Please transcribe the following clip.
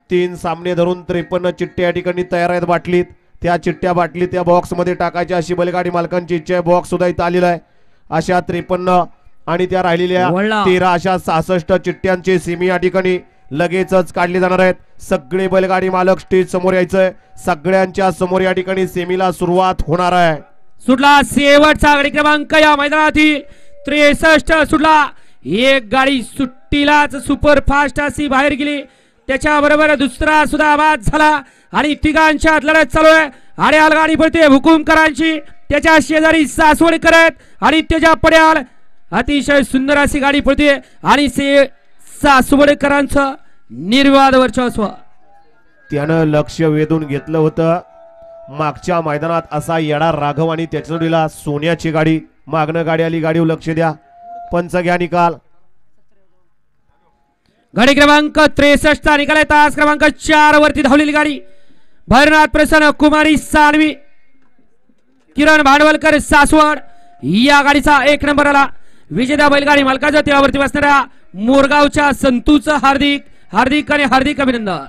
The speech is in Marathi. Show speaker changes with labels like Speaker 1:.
Speaker 1: 3 सामने धरून 53 चिठ्ठ्या या ठिकाणी तयार आहेत बाटलीत. त्या चिठ्ठ्या बाटलीत त्या बॉक्स मध्ये टाकायच्या अशी बैलगाडी मालकांची इच्छा आहे. बॉक्स सुद्धा इथं आलेला आहे. अशा 53 आणि त्या राहिलेल्या 13 अशा 66 चिठ्ठ्यांचे सेमी या ठिकाणी लगेचच काढले जाणार आहेत. सगळे बैलगाडी मालक स्टेज समोर यायचंय. सगळ्यांच्या समोर या ठिकाणी सेमीला सुरुवात होणार आहे.
Speaker 2: सुटला शेवटचा गाडी क्रमांक या मैदानातील 63 सुटला. एक गाडी सुट्टीलाच सुपरफास्ट अशी बाहेर गेली. त्याच्याबरोबर दुसरा सुद्धा आवाज झाला आणि तिघांच्यात लढत चालू आहे. आड्याल गाडी पडते हुकुमकरांची. त्याच्या शेजारी सासवड करत आणि त्याच्या पड्याल अतिशय सुंदर अशी गाडी पडते आणि सासवडकरांचं निर्वाद वर्चस्व.
Speaker 1: त्यानं लक्ष वेधून घेतलं होतं. मागच्या मैदानात असा येडा राघव आणि त्याच्या जोडीला सोन्याची गाडी. मागणं गाडी आली. गाडीवर लक्ष द्या. पंच घ्या निकाल.
Speaker 2: गाडी क्रमांक 63 चा निकाल आहे. तास क्रमांक 4 वरती धावलेली गाडी भैरनाथ प्रसन्न कुमारी सानवी किरण भांडवलकर सासवड या गाडीचा 1 नंबर आला. विजेता बैलगाडी मालकाच्या त्यावरती बसणाऱ्या मोरगावच्या संतूचं हार्दिक हार्दिक आणि हार्दिक अभिनंदन.